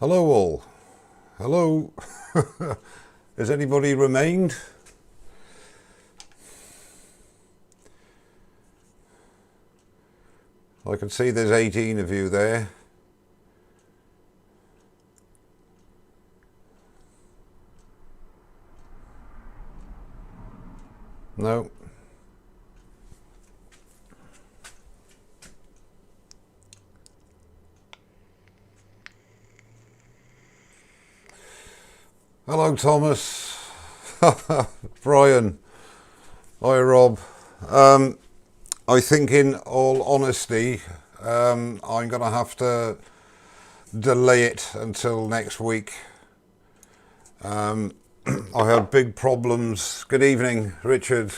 Hello all. Hello. Has anybody remained? I can see there's 18 of you there. No. Hello Thomas. Brian. Hi Rob. I think in all honesty, I'm going to have to delay it until next week. I had big problems. Good evening, Richard.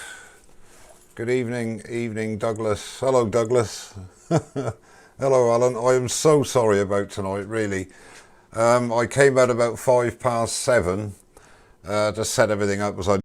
Good evening, Douglas. Hello, Douglas. Hello, Alan. I am so sorry about tonight, really. I came out about 7:05 to set everything up as I.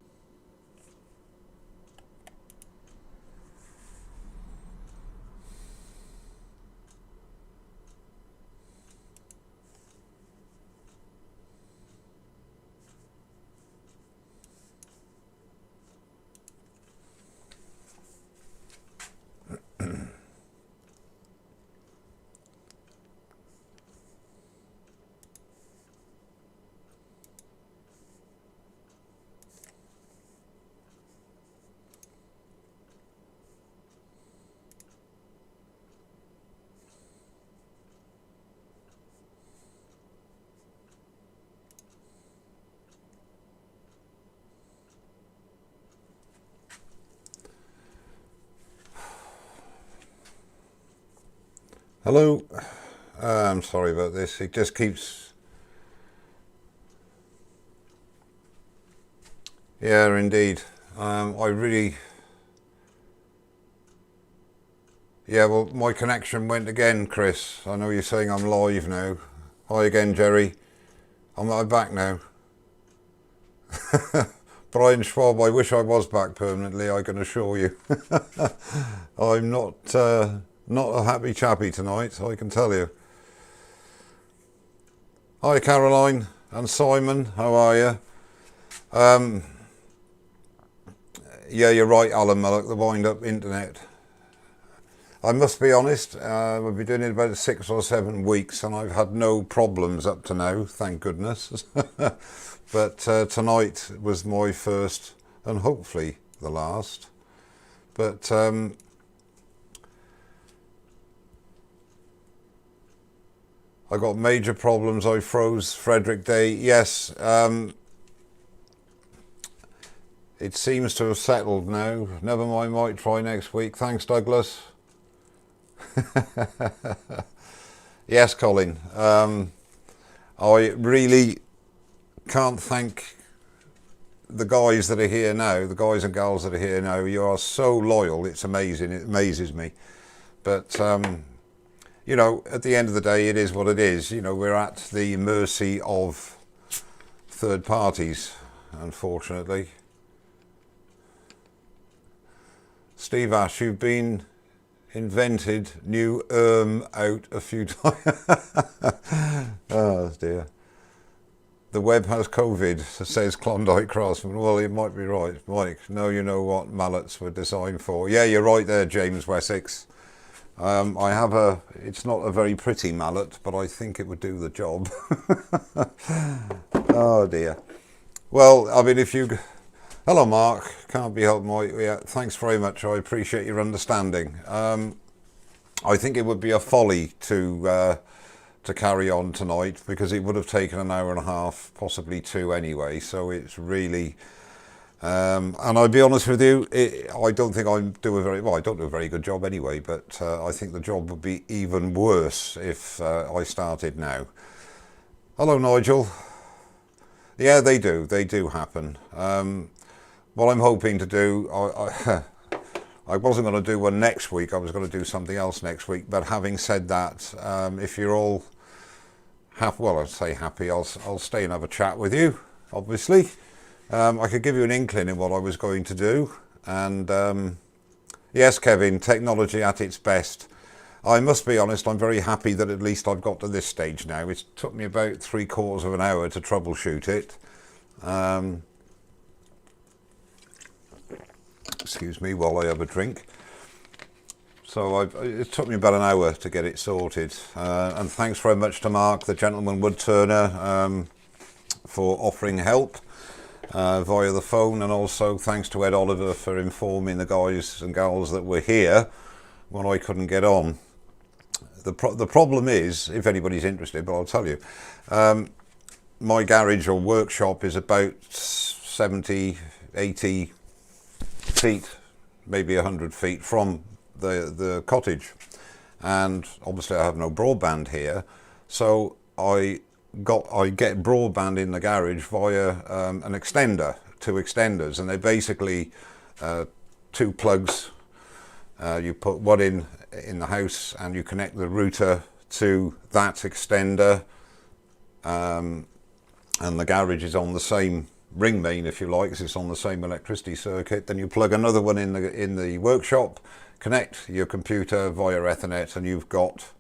Hello. I'm sorry about this. It just keeps. Yeah, indeed. I really. Yeah, well, my connection went again, Chris. I know you're saying I'm live now. Hi again, Jerry. I'm back now. Brian Schwab, I wish I was back permanently, I can assure you. I'm not a happy chappy tonight, I can tell you. Hi Caroline and Simon, how are you? Yeah, you're right, Alan Mullock, the wind-up internet. I must be honest, we've been doing it about 6 or 7 weeks and I've had no problems up to now, thank goodness. But tonight was my first and hopefully the last. But I got major problems. I froze Frederick Day. Yes, it seems to have settled now. Never mind, might try next week. Thanks, Douglas. Yes, Colin. I really can't thank the guys that are here now, the guys and gals that are here now. You are so loyal. It's amazing. It amazes me. But you know, at the end of the day, it is what it is. You know, we're at the mercy of third parties, unfortunately. Steve Ash, you've been invented new out a few times. Oh dear. The web has COVID, says Klondike Craftsman. Well, it might be right, Mike. No, you know what mallets were designed for. Yeah, you're right there, James Wessex. I have it's not a very pretty mallet, but I think it would do the job. Oh dear. Well, I mean, hello Mark, can't be helped, Mike. Yeah, thanks very much, I appreciate your understanding. I think it would be a folly to carry on tonight because it would have taken an hour and a half, possibly 2 anyway, so it's really... and I'll be honest with you, I don't think I do I don't do a very good job anyway, but I think the job would be even worse if I started now. Hello Nigel. Yeah, they do happen. What I'm hoping to do, I wasn't going to do one next week, I was going to do something else next week, but having said that, if you're all well, I'd say happy, I'll stay and have a chat with you, obviously. I could give you an inkling in what I was going to do, and yes, Kevin, technology at its best. I must be honest, I'm very happy that at least I've got to this stage now. It took me about 3/4 of an hour to troubleshoot it. Excuse me while I have a drink. So it took me about an hour to get it sorted. And thanks very much to Mark, the gentleman wood turner, for offering help via the phone, and also thanks to Ed Oliver for informing the guys and gals that were here when I couldn't get on. The problem is, if anybody's interested, but I'll tell you, my garage or workshop is about 70, 80 feet, maybe 100 feet from the cottage, and obviously I have no broadband here, so I get broadband in the garage via an extender, two extenders, and they're basically two plugs. You put one in the house and you connect the router to that extender, and the garage is on the same ring main, if you like, because it's on the same electricity circuit. Then you plug another one in the workshop, connect your computer via Ethernet, and you've got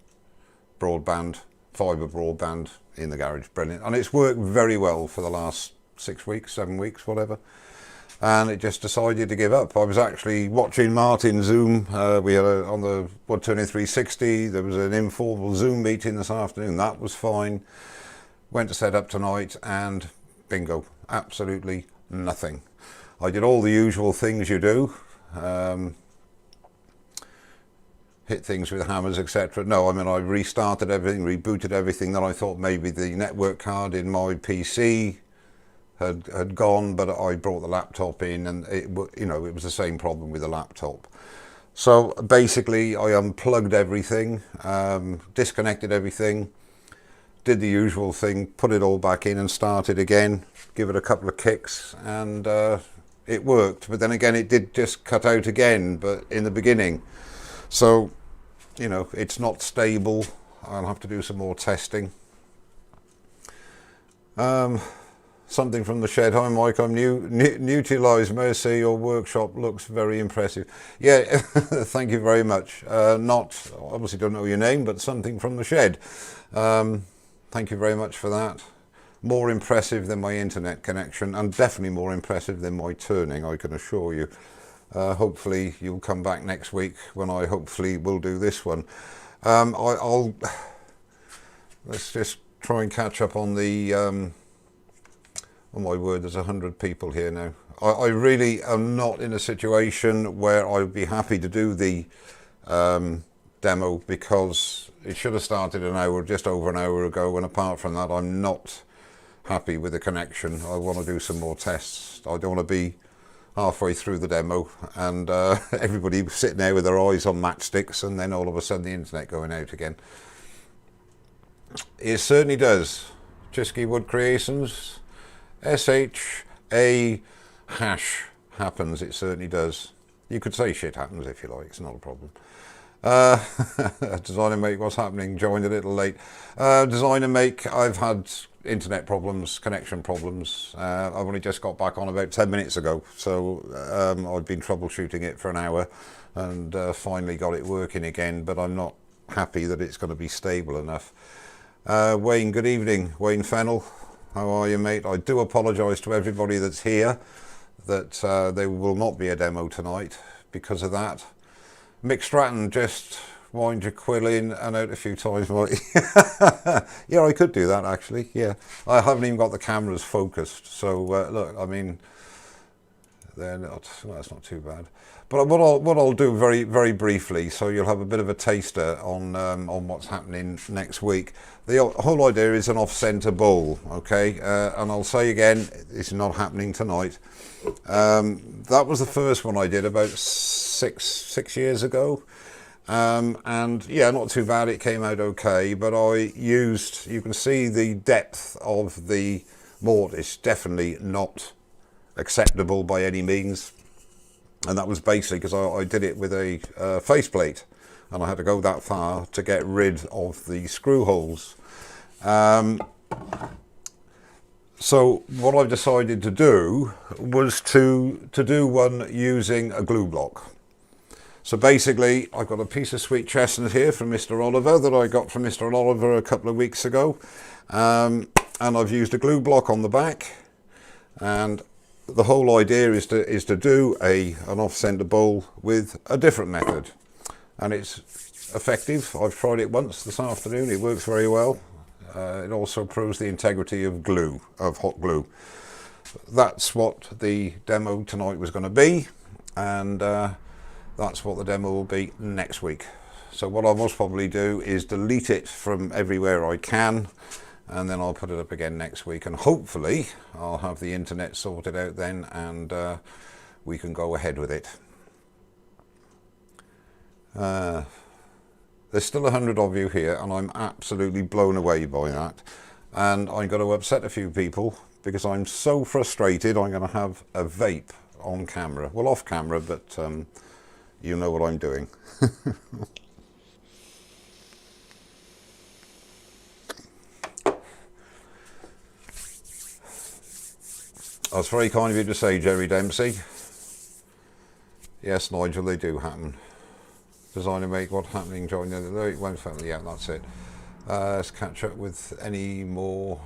broadband, fibre broadband in the garage. Brilliant. And it's worked very well for the last 6 weeks, 7 weeks, whatever. And it just decided to give up. I was actually watching Martin Zoom. We had on the Woodturning 360, there was an informal Zoom meeting this afternoon. That was fine. Went to set up tonight and bingo, absolutely nothing. I did all the usual things you do. Hit things with hammers, etc. No, I mean, I restarted everything, rebooted everything. Then I thought maybe the network card in my PC had gone, but I brought the laptop in, and it was the same problem with the laptop. So basically, I unplugged everything, disconnected everything, did the usual thing, put it all back in, and started again. Give it a couple of kicks, and it worked. But then again, it did just cut out again, but in the beginning. So, it's not stable. I'll have to do some more testing. Something from the shed. Hi Mike, I'm new to Lies Mercy. Your workshop looks very impressive. Yeah, thank you very much. Obviously don't know your name, but something from the shed. Thank you very much for that. More impressive than my internet connection, and definitely more impressive than my turning, I can assure you. Hopefully you'll come back next week when I hopefully will do this one. Let's just try and catch up on the oh my word, there's 100 people here now. I really am not in a situation where I'd be happy to do the demo, because it should have started just over an hour ago, and apart from that, I'm not happy with the connection. I want to do some more tests. I don't want to be halfway through the demo and everybody sitting there with their eyes on matchsticks, and then all of a sudden the internet going out again. It certainly does. Chisky Wood Creations, SHA hash happens. It certainly does. You could say shit happens if you like, it's not a problem. Designer Make, what's happening? Joined a little late. Designer Make, I've had internet problems, connection problems. I've only just got back on about 10 minutes ago, so I've been troubleshooting it for an hour, and finally got it working again, but I'm not happy that it's going to be stable enough. Wayne, good evening. Wayne Fennell, how are you, mate? I do apologise to everybody that's here that there will not be a demo tonight because of that. Mick Stratton, just wind your quill in and out a few times. Yeah, I could do that actually. Yeah, I haven't even got the cameras focused, so look, I mean, they're not. Well, that's not too bad. But what I'll do very very briefly, so you'll have a bit of a taster on what's happening next week. The whole idea is an off-centre bowl, okay? And I'll say again, it's not happening tonight. That was the first one I did about six years ago. And yeah, not too bad, it came out okay, but I used, you can see the depth of the mortise, definitely not acceptable by any means, and that was basically because I did it with a faceplate, and I had to go that far to get rid of the screw holes. So what I've decided to do was to do one using a glue block. So basically, I've got a piece of sweet chestnut here from Mr. Oliver that I got from Mr. Oliver a couple of weeks ago. And I've used a glue block on the back. And the whole idea is to do an off-centre bowl with a different method. And it's effective. I've tried it once this afternoon. It works very well. It also proves the integrity of glue, of hot glue. That's what the demo tonight was going to be. And that's what the demo will be next week. So what I'll most probably do is delete it from everywhere I can, and then I'll put it up again next week, and hopefully I'll have the internet sorted out then, and we can go ahead with it. There's still 100 of you here, and I'm absolutely blown away by that, and I'm going to upset a few people because I'm so frustrated. I'm going to have a vape on camera, well, off camera, but you know what I'm doing. That's very kind of you to say, Jerry Dempsey. Yes, Nigel, they do happen. Design and make what happening, join the other. It won't family, yeah, that's it. Let's catch up with any more.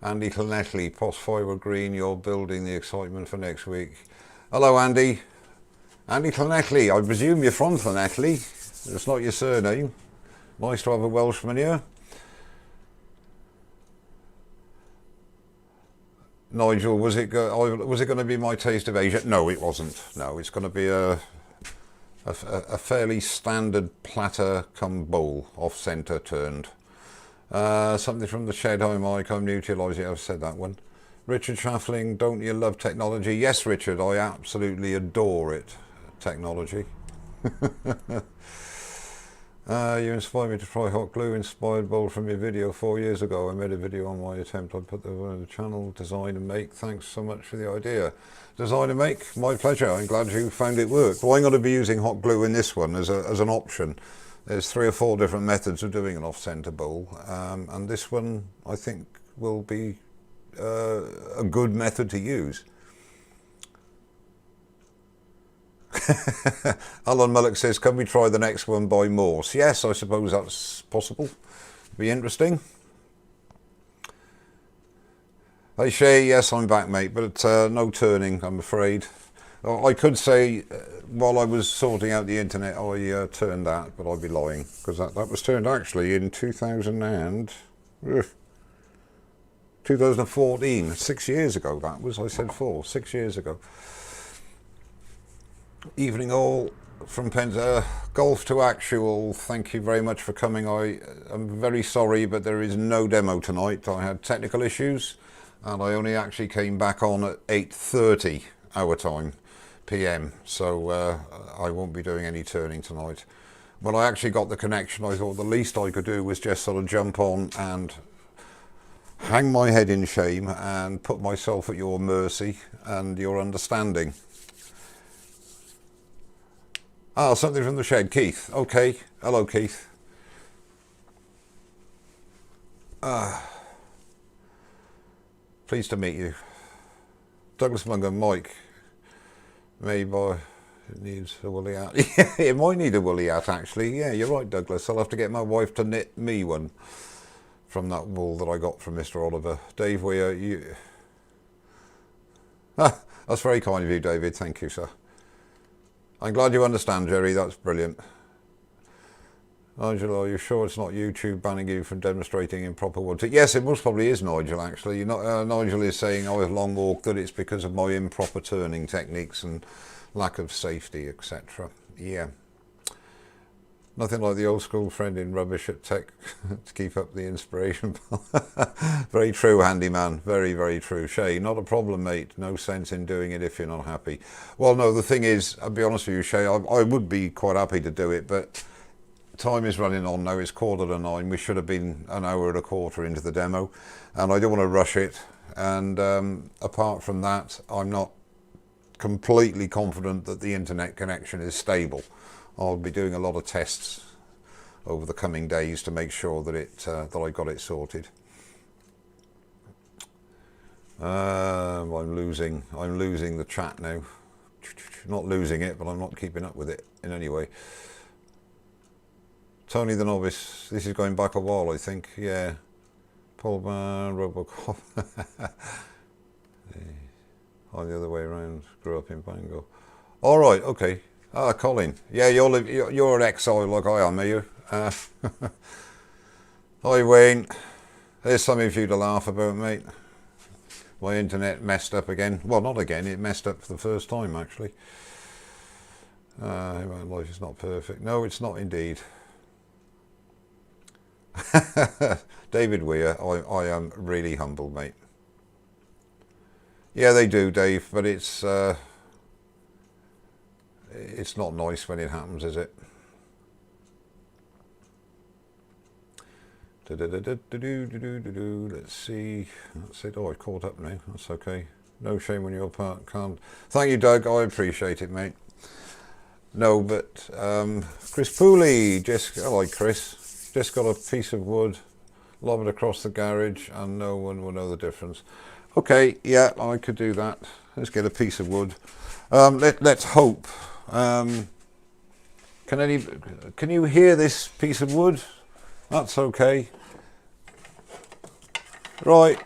Andy Clonettley, Phosphor Green, you're building the excitement for next week. Hello, Andy. Andy Clonettley, I presume you're from Clonettley. It's not your surname. Nice to have a Welshman here. Nigel, was it going to be my taste of Asia? No, it wasn't. No, it's going to be a fairly standard platter come bowl, off centre turned. Something from the shed. Hi Mike, I'm new to your lives. I've said that one. Richard Traffling, don't you love technology? Yes, Richard, I absolutely adore it. Technology. You inspired me to try hot glue inspired bowl from your video 4 years ago. I made a video on my attempt. I put the channel design and make. Thanks so much for the idea. Design and make, my pleasure. I'm glad you found it worked. Well, I'm going to be using hot glue in this one as an option. There's 3 or 4 different methods of doing an off-centre bowl, and this one I think will be a good method to use. Alan Mullock says, can we try the next one by Morse? Yes, I suppose that's possible. Be interesting. Hey Shay, yes, I'm back, mate, but no turning, I'm afraid. I could say while I was sorting out the internet I turned that, but I'd be lying, because that was turned actually in 2014, 6 years ago that was. I said 6 years ago. Evening all from Penza. Golf to Actual, thank you very much for coming. I am very sorry, but there is no demo tonight. I had technical issues and I only actually came back on at 8:30 our time PM, so I won't be doing any turning tonight. When I actually got the connection, I thought the least I could do was just sort of jump on and hang my head in shame and put myself at your mercy and your understanding. Ah, something from the shed. Keith. Okay. Hello, Keith. Pleased to meet you. Douglas Munger, Mike. Maybe it needs a woolly hat. Yeah, it might need a woolly hat, actually. Yeah, you're right, Douglas. I'll have to get my wife to knit me one from that wool that I got from Mr. Oliver. Dave Weir, you... Ah, that's very kind of you, David. Thank you, sir. I'm glad you understand, Jerry. That's brilliant. Nigel, are you sure it's not YouTube banning you from demonstrating improper wood? Yes, it most probably is, Nigel, actually. Nigel is saying I was long walk that it's because of my improper turning techniques and lack of safety, etc. Yeah. Nothing like the old school friend in rubbish at tech to keep up the inspiration. Very true, handyman. Very, very true. Shay, not a problem, mate. No sense in doing it if you're not happy. Well, no, the thing is, I'll be honest with you, Shay, I would be quite happy to do it, but time is running on now. It's 9:15. We should have been an hour and a quarter into the demo, and I don't want to rush it. And apart from that, I'm not completely confident that the internet connection is stable. I'll be doing a lot of tests over the coming days to make sure that that I got it sorted. I'm losing the chat now. Not losing it, but I'm not keeping up with it in any way. Tony the Novice, this is going back a while, I think. Yeah. Paul Mann, Robocop. Oh, the other way around. Grew up in Bangor. All right, okay. Ah, Colin. Yeah, you're an exile like I am, are you? Hi, Wayne. There's something for you to laugh about, mate. My internet messed up again. Well, not again. It messed up for the first time, actually. Life is not perfect. No, it's not indeed. David Weir, I am really humbled, mate. Yeah, they do, Dave, but it's not nice when it happens, is it? Let's see. That's it. Oh, I caught up now. That's okay. No shame on your part. Can't. Thank you, Doug. I appreciate it, mate. No, but Chris Pooley, I like Chris. Just got a piece of wood, lob it across the garage, and no one will know the difference. Okay, yeah, I could do that. Let's get a piece of wood. Let's hope. Can you hear this piece of wood? That's okay. Right.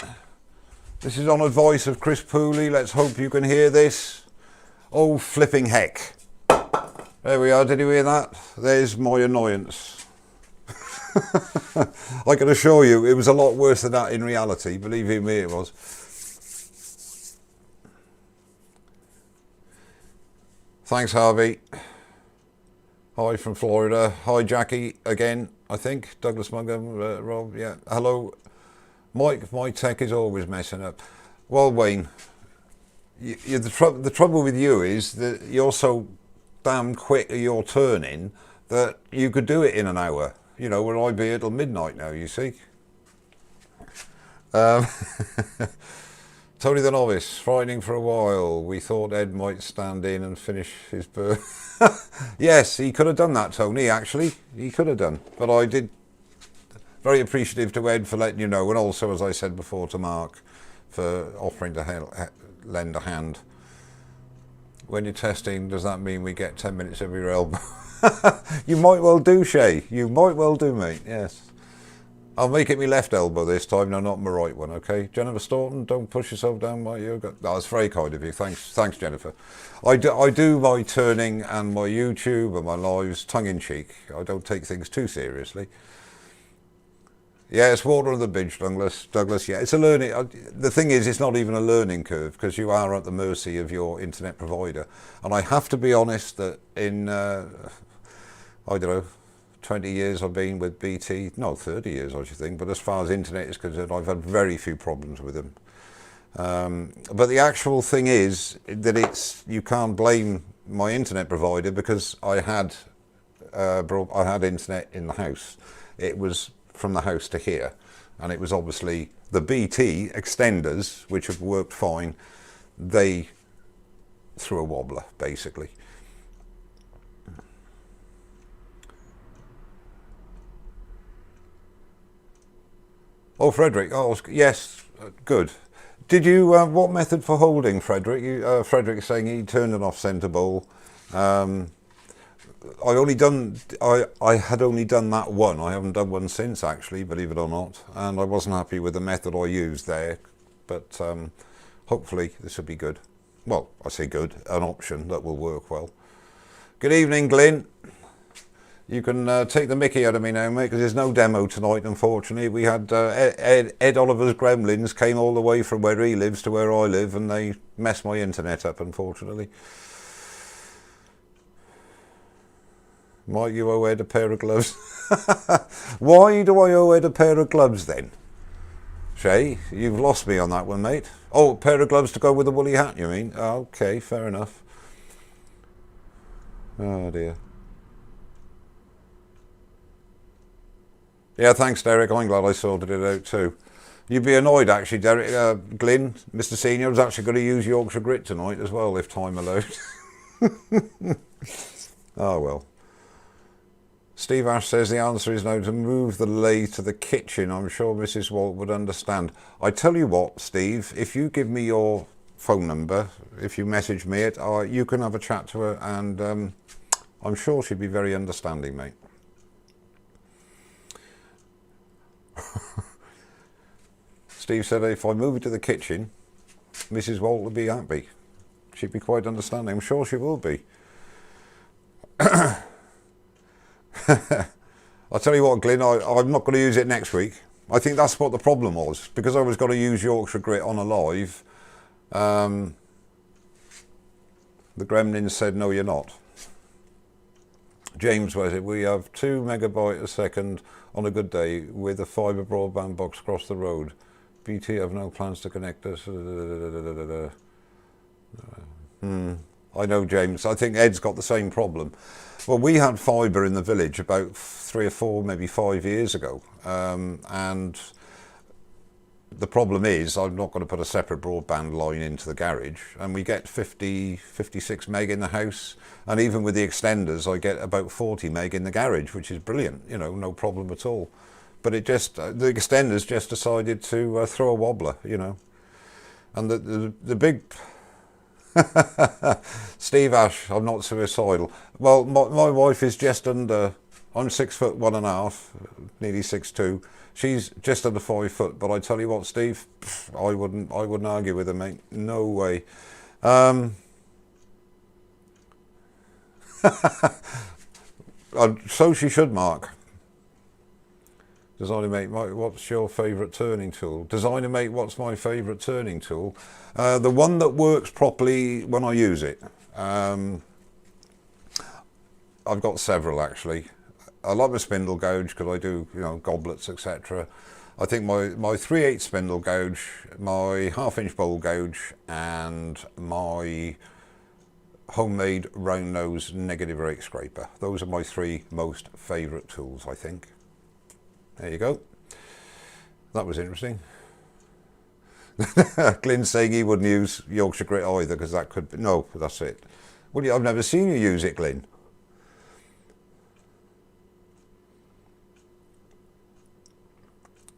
This is on advice of Chris Pooley. Let's hope you can hear this. Oh, flipping heck. There we are. Did you hear that? There's my annoyance. I can assure you it was a lot worse than that in reality. Believe you me, it was. Thanks, Harvey. Hi from Florida. Hi, Jackie, again, I think. Douglas Mugger, Rob, yeah. Hello. Mike, my tech is always messing up. Well, Wayne, the trouble with you is that you're so damn quick at your turning that you could do it in an hour. You know, where I'd be till midnight now, you see. Tony the Novice, frightening for a while. We thought Ed might stand in and finish his birth. Yes, he could have done that, Tony, actually. He could have done. But I did. Very appreciative to Ed for letting you know, and also, as I said before, to Mark for offering to lend a hand. When you're testing, does that mean we get 10 minutes every elbow? You might well do, Shay. You might well do, mate. Yes. I'll make it my left elbow this time, no, not my right one, okay? Jennifer Staunton, don't push yourself down my yoga. That's very kind of you. Thanks, Jennifer. I do my turning and my YouTube and my lives tongue-in-cheek. I don't take things too seriously. Yeah, it's water on the bridge, Douglas. Yeah, it's a learning. The thing is, it's not even a learning curve because you are at the mercy of your internet provider. And I have to be honest that in, I don't know, 20 years I've been with BT, no, 30 years I should think, but as far as internet is concerned, I've had very few problems with them. But the actual thing is that you can't blame my internet provider because I had internet in the house. It was from the house to here, and it was obviously the BT extenders, which have worked fine. They threw a wobbler, basically. Oh, Frederick. Oh, yes, good. Did you? What method for holding, Frederick? Frederick saying he turned an off-centre bowl. I had only done that one. I haven't done one since, actually, believe it or not. And I wasn't happy with the method I used there. But hopefully this will be good. Well, I say good, an option that will work well. Good evening, Glyn. You can take the mickey out of me now, mate, because there's no demo tonight, unfortunately. We had Ed Oliver's Gremlins came all the way from where he lives to where I live, and they messed my internet up, unfortunately. Might you owe Ed a pair of gloves? Why do I owe Ed a pair of gloves, then? Shay, you've lost me on that one, mate. Oh, a pair of gloves to go with a woolly hat, you mean? Okay, fair enough. Oh, dear. Yeah, thanks, Derek. I'm glad I sorted it out too. You'd be annoyed, actually, Derek. Glyn, Mr. Senior, was actually going to use Yorkshire Grit tonight as well, if time allowed. Oh, well. Steve Ash says the answer is no, to move the lathe to the kitchen. I'm sure Mrs. Walt would understand. I tell you what, Steve, if you give me your phone number. If you message me it, you can have a chat to her, and I'm sure she'd be very understanding, mate. Steve said if I move it to the kitchen, Mrs. Walt would be happy. She'd be quite understanding. I'm sure she will be. I'll tell you what, Glyn, I'm not going to use it next week. I think that's what the problem was. Because I was going to use Yorkshire Grit on a live, the Gremlins said, no, you're not. James was it. We have 2 megabyte a second on a good day with a fibre broadband box across the road. BT have no plans to connect us. I know, James. I think Ed's got the same problem. Well, we had fibre in the village about 3 or 4, maybe 5 years ago. And the problem is I'm not going to put a separate broadband line into the garage. And we get 56 meg in the house. And even with the extenders, I get about 40 meg in the garage, which is brilliant. You know, no problem at all. But it just, the extenders just decided to throw a wobbler, you know. And the big... Steve Ash, I'm not suicidal. Well, my wife is just under, I'm 6'1.5", nearly 6'2". She's just under 5 foot, but I tell you what, Steve, I wouldn't argue with her, mate. No way. So she should, Mark. Designer mate, what's your favourite turning tool? Designer mate, what's my favourite turning tool? The one that works properly when I use it. I've got several actually. I like my spindle gouge because I do, you know, goblets, etc. I think my 3/8 spindle gouge, my 1/2 inch bowl gouge, and my homemade round nose negative rake scraper. Those are my 3 most favourite tools, I think. There you go. That was interesting. Glyn's saying he wouldn't use Yorkshire Grit either because that could be... No, that's it. Well, I've never seen you use it, Glyn.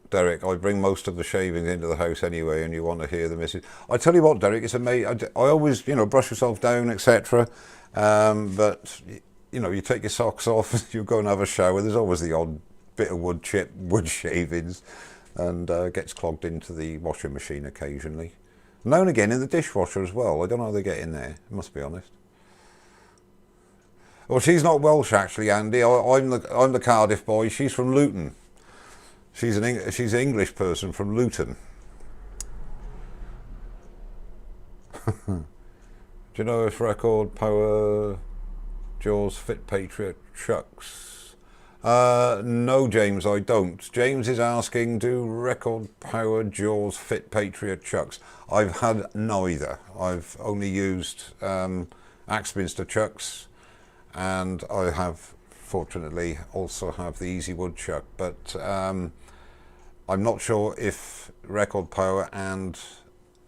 Derek, I bring most of the shavings into the house anyway, and you want to hear the message. I tell you what, Derek, it's amazing. I always, you know, brush yourself down, etc. But, you know, you take your socks off, you go and have a shower. There's always the odd bit of wood chip, wood shavings, and gets clogged into the washing machine occasionally. Now and again in the dishwasher as well. I don't know how they get in there, I must be honest. Well, she's not Welsh actually, Andy. I'm the Cardiff boy. She's from Luton. She's an English person from Luton. Do you know if Record Power Jaws fit Patriot chucks? No, James, I don't. James is asking, do Record Power Jaws fit Patriot chucks? I've had neither. I've only used Axminster chucks, and I have, fortunately, also have the Easy Wood chuck, but I'm not sure if Record Power, and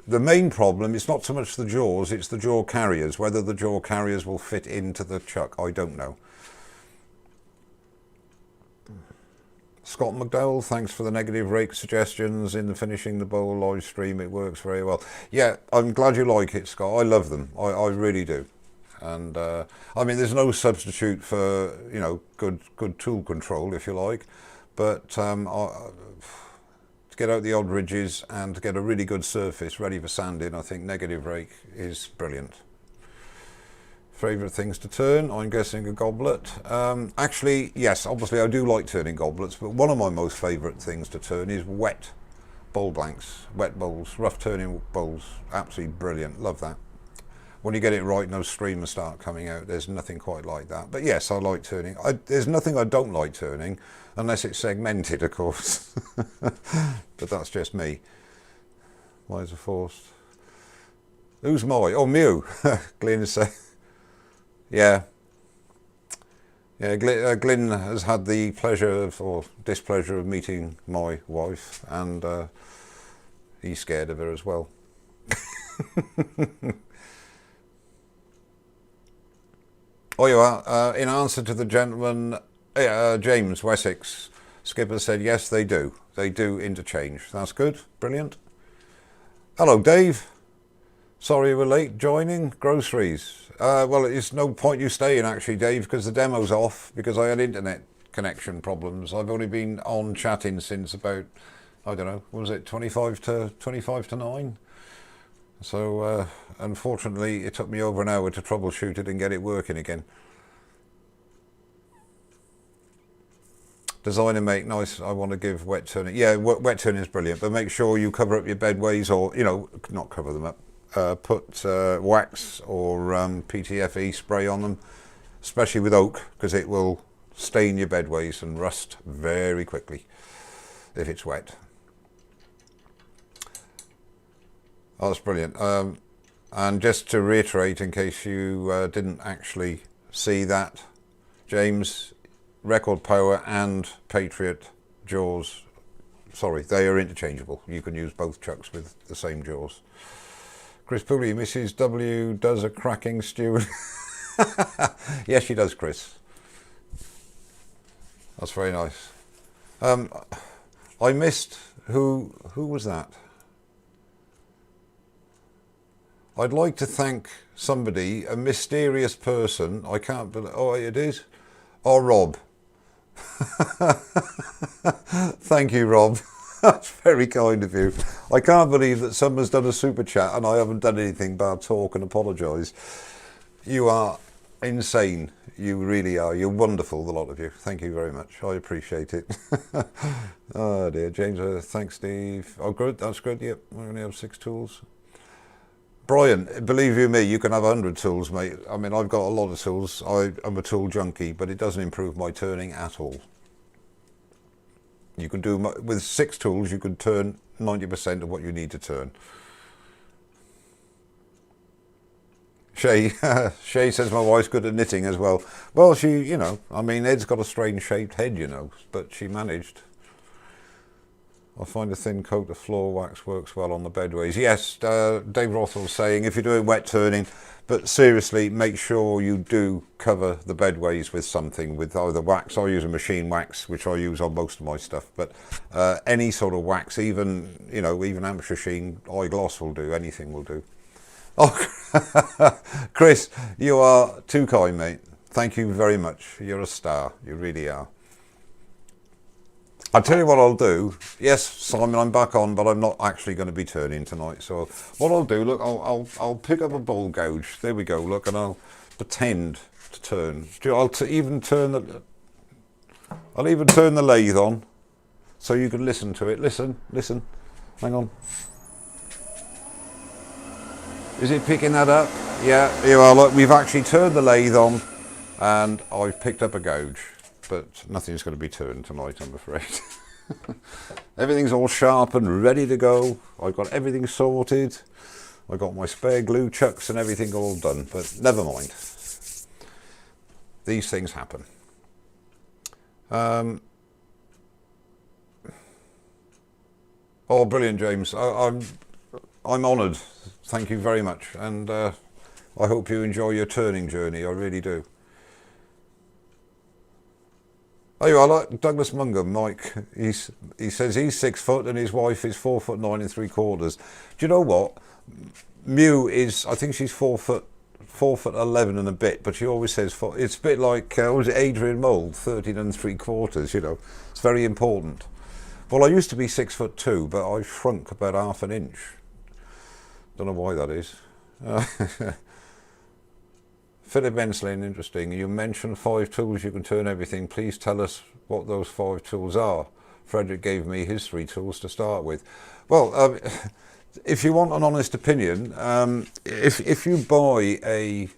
the main problem is not so much the jaws, it's the jaw carriers. Whether the jaw carriers will fit into the chuck, I don't know. Scott McDowell, thanks for the negative rake suggestions in the Finishing the Bowl live stream. It works very well. Yeah, I'm glad you like it, Scott. I love them. I really do. And I mean, there's no substitute for, you know, good tool control, if you like. But to get out the odd ridges and to get a really good surface ready for sanding, I think negative rake is brilliant. Favourite things to turn? I'm guessing a goblet. Actually, yes, obviously I do like turning goblets, but one of my most favourite things to turn is wet bowl blanks, wet bowls, rough turning bowls. Absolutely brilliant. Love that. When you get it right and those streamers start coming out, there's nothing quite like that. But yes, I like turning. There's nothing I don't like turning, unless it's segmented, of course. But that's just me. Why is it forced? Who's my? Oh, Mew. Glyn is saying. Yeah. Yeah, Glyn has had the pleasure of, or displeasure of meeting my wife, and he's scared of her as well. Oh, you are. In answer to the gentleman, James Wessex, Skipper said, yes, they do. They do interchange. That's good. Brilliant. Hello, Dave. Sorry we're late joining. Groceries. Well, it's no point you staying actually, Dave, because the demo's off because I had internet connection problems. I've only been on chatting since about, I don't know, what was it, 25 to 9? So unfortunately it took me over an hour to troubleshoot it and get it working again. Design and make nice. I want to give wet turning. Yeah, wet turning is brilliant, but make sure you cover up your bedways, or not cover them up. Put wax or PTFE spray on them, especially with oak, because it will stain your bedways and rust very quickly if it's wet. Oh, that's brilliant. And just to reiterate, in case you didn't actually see that, James, Record Power and Patriot jaws, sorry, they are interchangeable. You can use both chucks with the same jaws. Chris Pooley, Mrs. W does a cracking stew. Yes, she does, Chris. That's very nice. I missed, who was that? I'd like to thank somebody, a mysterious person. I can't believe, oh, it is? Oh, Rob. Thank you, Rob. That's very kind of you. I can't believe that someone's done a super chat and I haven't done anything but talk and apologise. You are insane. You really are. You're wonderful, the lot of you. Thank you very much. I appreciate it. Oh dear, James, thanks, Steve. Oh, good. That's good. Yep, we only have 6 tools. Brian, believe you me, you can have 100 tools, mate. I mean, I've got a lot of tools. I'm a tool junkie, but it doesn't improve my turning at all. You can do, with 6 tools, you could turn 90% of what you need to turn. Shay says my wife's good at knitting as well. Well, she, I mean, Ed's got a strange shaped head, but she managed. I find a thin coat of floor wax works well on the bedways. Yes, Dave Rothwell's saying if you're doing wet turning, but seriously, make sure you do cover the bedways with something, with either wax. I use a machine wax, which I use on most of my stuff, but any sort of wax, even amateur sheen, eye gloss will do, anything will do. Oh, Chris, you are too kind, mate. Thank you very much. You're a star. You really are. I'll tell you what I'll do. Yes, Simon, I'm back on, but I'm not actually going to be turning tonight. So what I'll do, look, I'll pick up a bowl gouge. There we go. Look, and I'll pretend to turn. I'll even turn the lathe on, so you can listen to it. Listen. Hang on. Is it picking that up? Yeah. Here, look, we've actually turned the lathe on, and I've picked up a gouge. But nothing's going to be turned tonight, I'm afraid. Everything's all sharp and ready to go. I've got everything sorted. I've got my spare glue chucks and everything all done, but never mind. These things happen. Oh, brilliant, James. I'm honoured. Thank you very much. And I hope you enjoy your turning journey. I really do. Oh, you are, like Douglas Munger, Mike. He says he's 6 foot and his wife is 4'9"3/4. Do you know what? Mew is, I think she's 4'11" and a bit, but she always says it's a bit like was it Adrian Mould, 13 3/4. It's very important. Well, I used to be 6'2", but I shrunk about ½ an inch. Don't know why that is. Philip Enslin, interesting. You mentioned 5 tools you can turn everything. Please tell us what those 5 tools are. Frederick gave me his 3 tools to start with. Well, if you want an honest opinion, if you buy a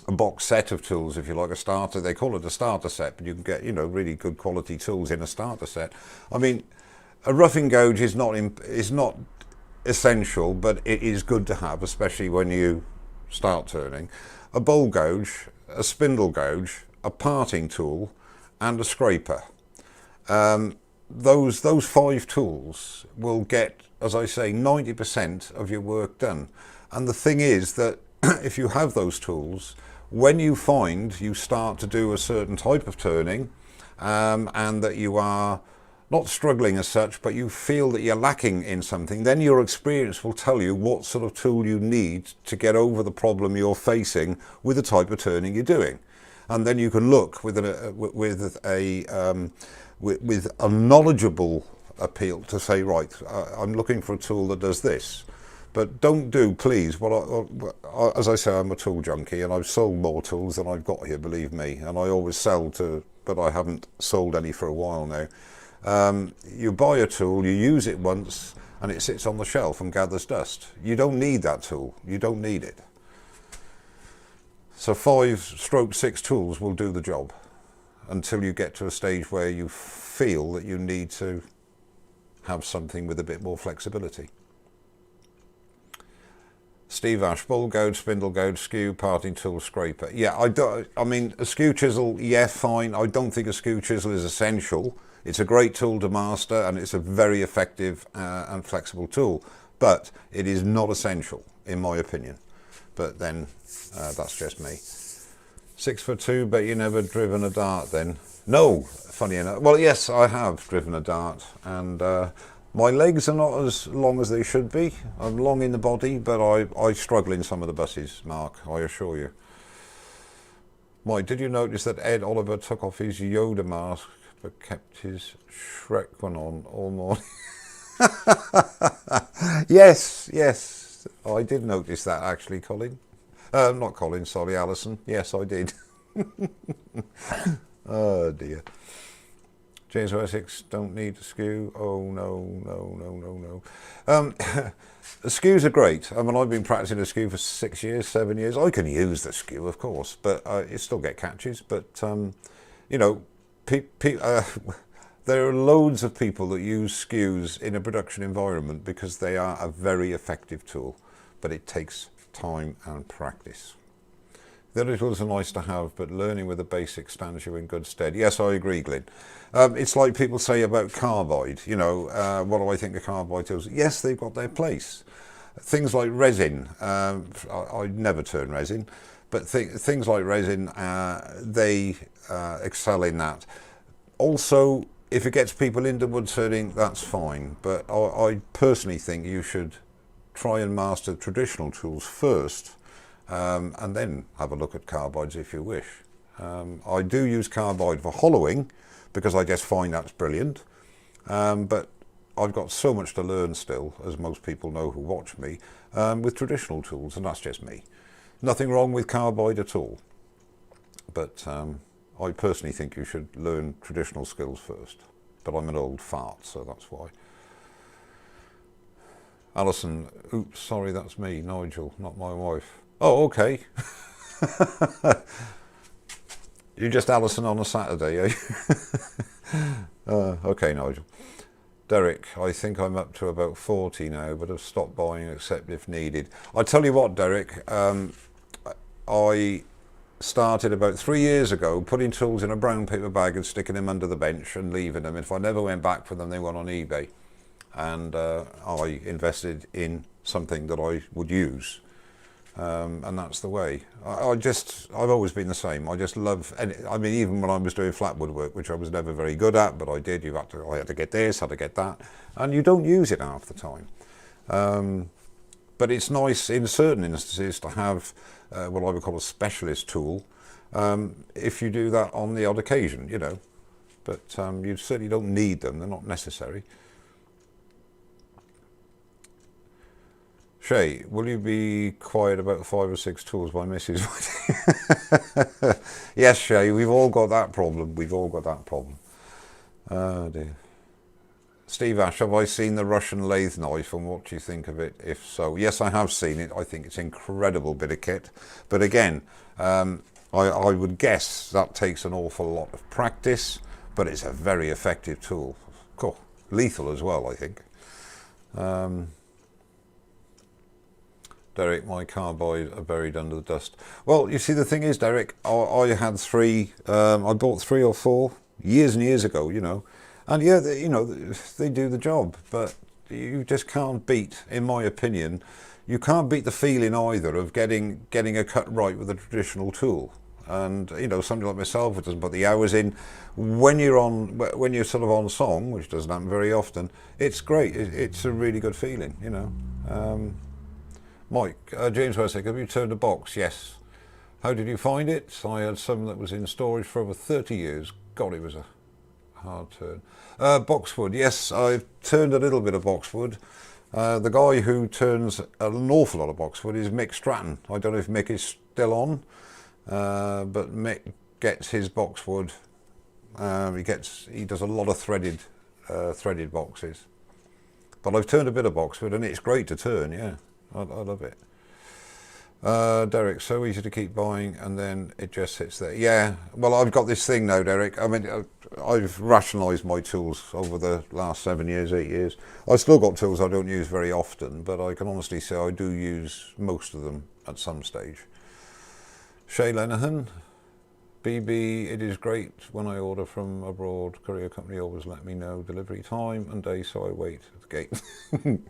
box set of tools, if you like, a starter, they call it a starter set, but you can get really good quality tools in a starter set. I mean, a roughing gouge is not essential, but it is good to have, especially when you start turning. A bowl gouge, a spindle gouge, a parting tool, and a scraper. Those 5 tools will get, as I say, 90% of your work done. And the thing is that if you have those tools, when you find you start to do a certain type of turning, and that you are not struggling as such, but you feel that you're lacking in something, then your experience will tell you what sort of tool you need to get over the problem you're facing with the type of turning you're doing. And then you can look with a knowledgeable appeal to say, right, I'm looking for a tool that does this. But don't do, please, as I say, I'm a tool junkie, and I've sold more tools than I've got here, believe me. And I always sell to, but I haven't sold any for a while now. You buy a tool, you use it once, and it sits on the shelf and gathers dust. You don't need that tool. You don't need it. So 5/6 tools will do the job until you get to a stage where you feel that you need to have something with a bit more flexibility. Steve Ash, ball goad, spindle goad, skew, parting tool, scraper. Yeah, I mean, a skew chisel, yeah, fine. I don't think a skew chisel is essential. It's a great tool to master, and it's a very effective and flexible tool, but it is not essential, in my opinion. But then, that's just me. 6'2", but you never driven a dart then? No, funny enough. Well, yes, I have driven a dart, and my legs are not as long as they should be. I'm long in the body, but I struggle in some of the buses, Mark, I assure you. Mike, did you notice that Ed Oliver took off his Yoda mask but kept his Shrek one on all morning? Yes, I did notice that actually, Colin. Not Colin, sorry, Alison. Yes, I did. Oh dear. James Wessex, don't need a skew. Oh no. Skews are great. I mean, I've been practicing a skew for 6 years, 7 years. I can use the skew, of course, but you still get catches. But you know, there are loads of people that use skews in a production environment because they are a very effective tool, but it takes time and practice. The other tools are nice to have, but learning with the basics stands you in good stead. Yes, I agree, Glyn. It's like people say about carbide. You know, what do I think of carbide tools? Yes, they've got their place. Things like resin, I never turn resin, but things like resin, they excel in that. Also, if it gets people into wood turning, that's fine. But I personally think you should try and master traditional tools first, and then have a look at carbides if you wish. I do use carbide for hollowing because I just find that's brilliant, but I've got so much to learn still, as most people know who watch me, with traditional tools, and that's just me. Nothing wrong with carbide at all, but I personally think you should learn traditional skills first, but I'm an old fart, so that's why. Alison, oops, sorry, that's me, Nigel, not my wife. Oh, okay. You're just Alison on a Saturday, eh? Okay, Nigel. Derek, I think I'm up to about 40 now, but I've stopped buying except if needed. I tell you what, Derek, I started about 3 years ago putting tools in a brown paper bag and sticking them under the bench and leaving them. If I never went back for them, they went on eBay. And I invested in something that I would use. And that's the way. I've always been the same. I just love, I mean, even when I was doing flat woodwork, which I was never very good at, but I did. I had to get this, had to get that, and you don't use it half the time. But it's nice in certain instances to have what I would call a specialist tool, if you do that on the odd occasion, you know. But you certainly don't need them; they're not necessary. Shay, will you be quiet about 5 or 6 tools my missus? Yes, Shay, we've all got that problem. We've all got that problem. Oh dear. Steve Ash, have I seen the Russian lathe knife and what do you think of it? If so, yes, I have seen it. I think it's an incredible bit of kit. But again, I would guess that takes an awful lot of practice, but it's a very effective tool. Cool. Lethal as well, I think. Derek, my carbide are buried under the dust. Well, you see, the thing is, Derek, I had 3, I bought 3 or 4 years and years ago, you know, and yeah, you know, they do the job, but you just can't beat, in my opinion, you can't beat the feeling either of getting a cut right with a traditional tool. And you know, somebody like myself who doesn't put the hours in, when you're sort of on song, which doesn't happen very often, it's great. It's a really good feeling, you know. Mike, James Wessex, have you turned a box? Yes. How did you find it? I had some that was in storage for over 30 years. God, it was a hard turn. Boxwood, yes, I've turned a little bit of boxwood. The guy who turns an awful lot of boxwood is Mick Stratton. I don't know if Mick is still on, but Mick gets his boxwood. He does a lot of threaded boxes. But I've turned a bit of boxwood, and it's great to turn. Yeah, I love it. Derek, so easy to keep buying and then it just sits there. Yeah, well, I've got this thing now, Derek. I mean, I've rationalised my tools over the last 7 years, 8 years. I've still got tools I don't use very often, but I can honestly say I do use most of them at some stage. Shay Lenehan, BB, it is great when I order from abroad. Courier company always let me know delivery time and day, so I wait at the gate.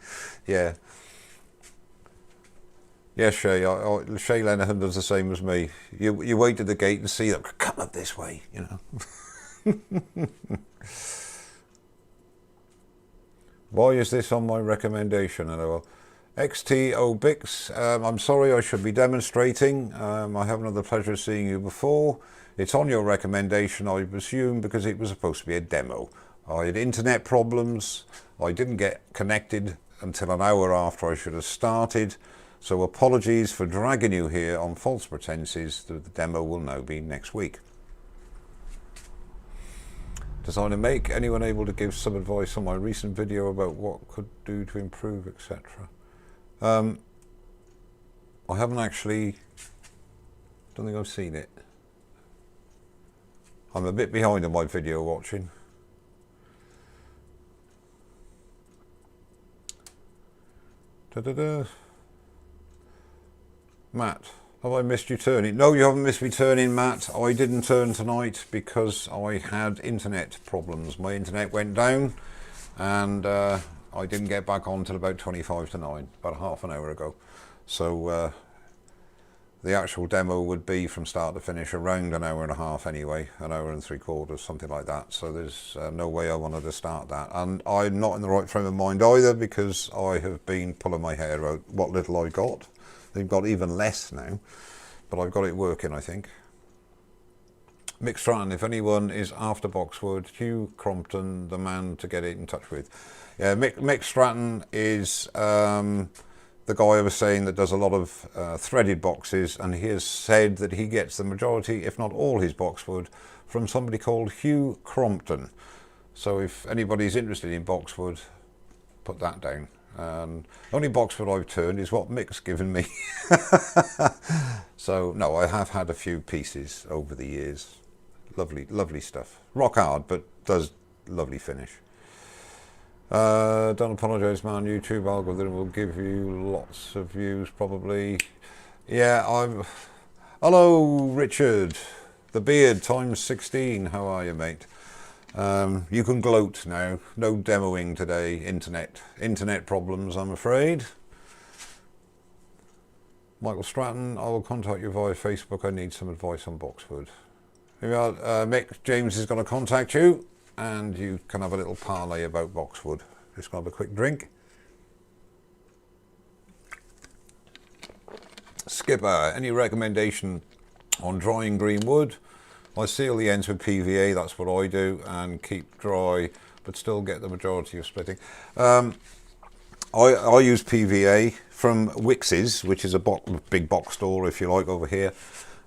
Yeah. Yes, Shay. Shay Lenehan does the same as me. You wait at the gate and see them come up this way, you know. Why is this on my recommendation? XTO Bix. I'm sorry, I should be demonstrating. I haven't had the pleasure of seeing you before. It's on your recommendation, I presume, because it was supposed to be a demo. I had internet problems. I didn't get connected until an hour after I should have started. So apologies for dragging you here on false pretenses. The demo will now be next week. Designer Make, anyone able to give some advice on my recent video about what could do to improve, etc.? I haven't actually, don't think I've seen it. I'm a bit behind on my video watching. Matt, have I missed you turning? No, you haven't missed me turning, Matt. I didn't turn tonight because I had internet problems. My internet went down and I didn't get back on till about 25 to 9, about half an hour ago. So the actual demo would be from start to finish around an hour and a half anyway, an hour and 3/4, something like that. So there's no way I wanted to start that. And I'm not in the right frame of mind either because I have been pulling my hair out what little I got. They've got even less now, but I've got it working, I think. Mick Stratton, if anyone is after boxwood, Hugh Crompton, the man to get in touch with. Yeah, Mick Stratton is the guy I was saying that does a lot of threaded boxes, and he has said that he gets the majority, if not all, his boxwood from somebody called Hugh Crompton. So if anybody's interested in boxwood, put that down. Only boxwood I've turned is what Mick's given me. So no, I have had a few pieces over the years. Lovely stuff. Rock hard, but does lovely finish. Don't apologise, man. YouTube algorithm will give you lots of views, probably. Yeah, Hello, Richard. The beard times 16. How are you, mate? You can gloat now. No demoing today. Internet problems, I'm afraid. Michael Stratton, I will contact you via Facebook. I need some advice on boxwood. Here we are. Mick, James is going to contact you, and you can have a little parlay about boxwood. Just going to have a quick drink. Skipper, any recommendation on drying green wood? I seal the ends with PVA, that's what I do, and keep dry, but still get the majority of splitting. I use PVA from Wix's, which is a big box store, if you like, over here.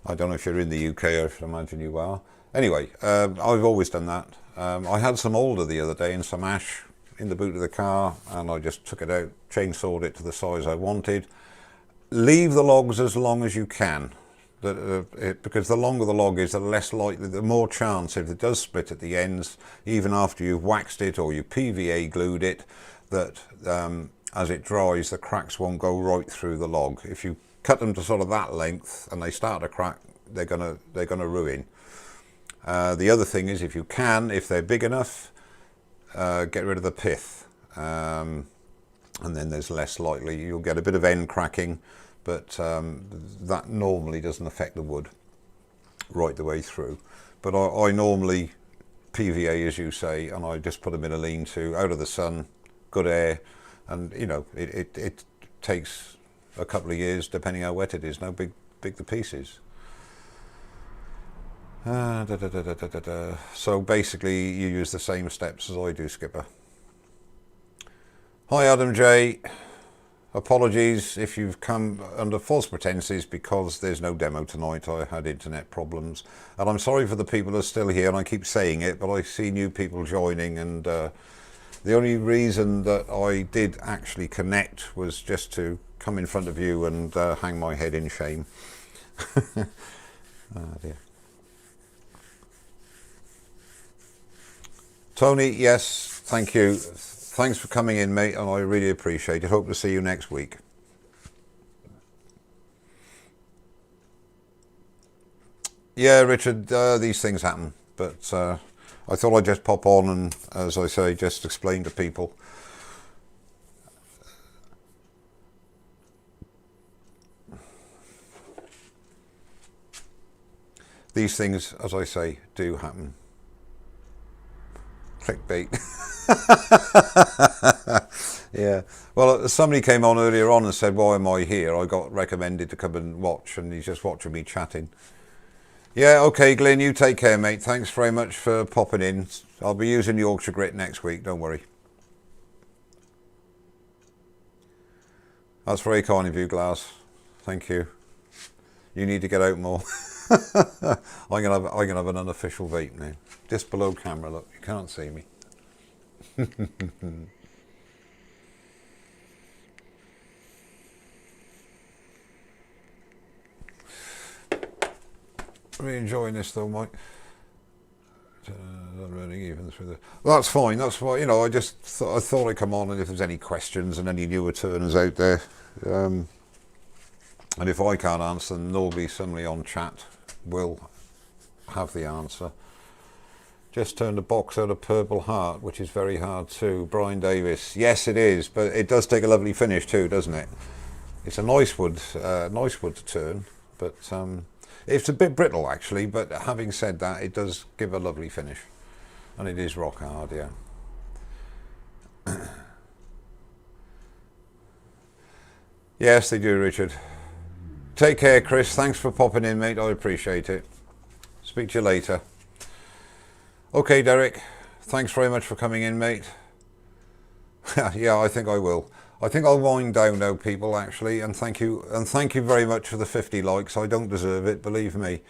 I don't know if you're in the UK, I should imagine you are. Anyway, I've always done that. I had some alder the other day and some ash in the boot of the car, and I just took it out, chainsawed it to the size I wanted. Leave the logs as long as you can. Because the longer the log is, the less likely, the more chance if it does split at the ends, even after you've waxed it or you PVA glued it, that as it dries, the cracks won't go right through the log. If you cut them to sort of that length and they start to crack, they're gonna ruin. The other thing is, if you can, if they're big enough, get rid of the pith, and then there's less likely you'll get a bit of end cracking. But that normally doesn't affect the wood. right the way through. But I normally PVA, as you say, and I just put them in a lean-to, out of the sun, good air, and you know it takes a couple of years depending how wet it is. How big the piece is. So basically, you use the same steps as I do, Skipper. Hi, Adam J. Apologies if you've come under false pretenses because there's no demo tonight. I had internet problems, and I'm sorry for the people that are still here, and I keep saying it, but I see new people joining, and the only reason that I did actually connect was just to come in front of you and hang my head in shame. Oh dear. Tony, yes, thank you. Thanks for coming in, mate, and I really appreciate it. Hope to see you next week. Yeah, Richard, these things happen, but I thought I'd just pop on and, as I say, just explain to people. These things, as I say, do happen. Clickbait. Yeah. Well, somebody came on earlier on and said, why am I here? I got recommended to come and watch, and he's just watching me chatting. Yeah, okay, Glenn, you take care, mate. Thanks very much for popping in. I'll be using Yorkshire Grit next week, don't worry. That's very kind of you, Glass. Thank you. You need to get out more. I'm gonna have an unofficial vape now. Just below camera, look, you can't see me. Really enjoying this though, Mike. Running even through the. Well, that's fine. That's why, you know. I thought I'd come on, and if there's any questions and any new returners out there, and if I can't answer them, there'll be somebody on chat will have the answer. Just turned a box out of Purple Heart, which is very hard too. Brian Davis. Yes, it is, but it does take a lovely finish too, doesn't it? It's a nice wood to turn, but it's a bit brittle actually. But having said that, it does give a lovely finish, and it is rock hard, yeah. Yes, they do, Richard. Take care, Chris. Thanks for popping in, mate. I appreciate it. Speak to you later. Okay, Derek. Thanks very much for coming in, mate. Yeah, I think I will. I think I'll wind down now, people, actually, and thank you very much for the 50 likes. I don't deserve it, believe me.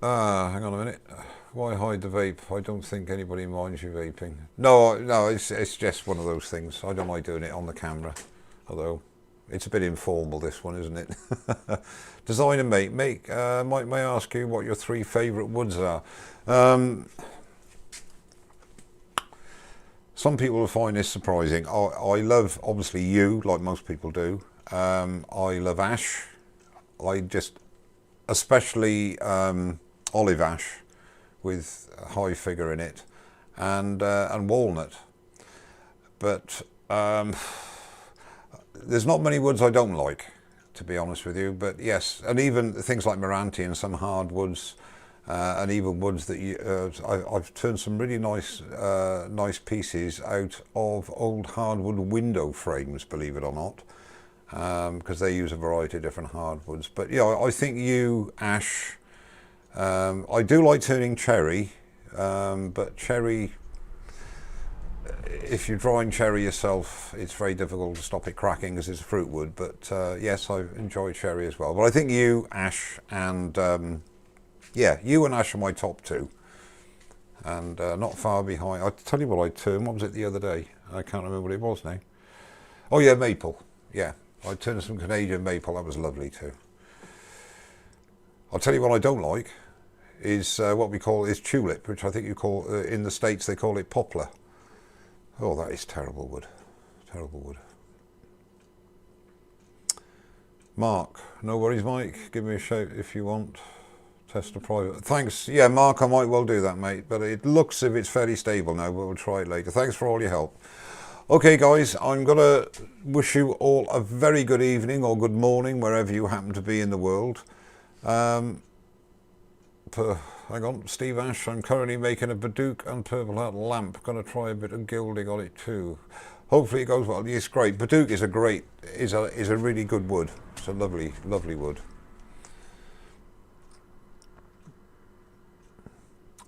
Hang on a minute. Why hide the vape? I don't think anybody minds you vaping. No, it's just one of those things. I don't mind doing it on the camera, although it's a bit informal, this one, isn't it? Design and make. May I ask you what your 3 favourite woods are? Some people will find this surprising. I love, obviously, yew, like most people do. I love ash. Especially olive ash with a high figure in it, and walnut. But there's not many woods I don't like, to be honest with you. But yes, and even things like Meranti and some hardwoods, and even woods that I've turned some really nice pieces out of old hardwood window frames, believe it or not, because they use a variety of different hardwoods. But yeah, I think yew, ash. I do like turning cherry, but cherry, if you're drying cherry yourself, it's very difficult to stop it cracking because it's a fruit wood. But yes, I enjoy cherry as well. But I think yew, ash, and yeah, yew and ash are my top 2, and not far behind. I'll tell you what I turned. What was it the other day? I can't remember what it was now. Oh yeah, maple. Yeah, I turned some Canadian maple. That was lovely too. I'll tell you what I don't like is what we call tulip, which I think you call in the States they call it poplar. Oh, that is terrible wood. Terrible wood. Mark, no worries, Mike. Give me a shout if you want. Test a private. Thanks. Yeah, Mark, I might well do that, mate. But it looks as if it's fairly stable now, but we'll try it later. Thanks for all your help. Okay, guys, I'm going to wish you all a very good evening or good morning, wherever you happen to be in the world. Hang on, Steve Ash, I'm currently making a Baduk and Purple Heart lamp. Going to try a bit of gilding on it too. Hopefully it goes well. It's great. Baduk is a really good wood. It's a lovely, lovely wood.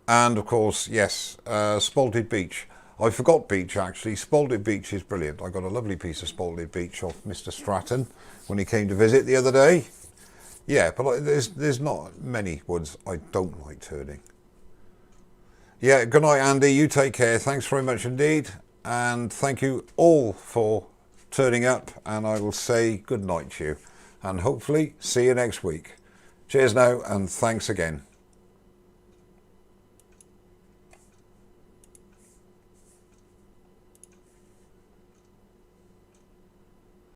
And of course, yes, Spalted Beech. I forgot beech actually. Spalted beech is brilliant. I got a lovely piece of spalted beech off Mr. Stratton when he came to visit the other day. Yeah, but there's not many woods I don't like turning. Yeah, good night, Andy. You take care. Thanks very much indeed. And thank you all for turning up. And I will say good night to you. And hopefully see you next week. Cheers now, and thanks again.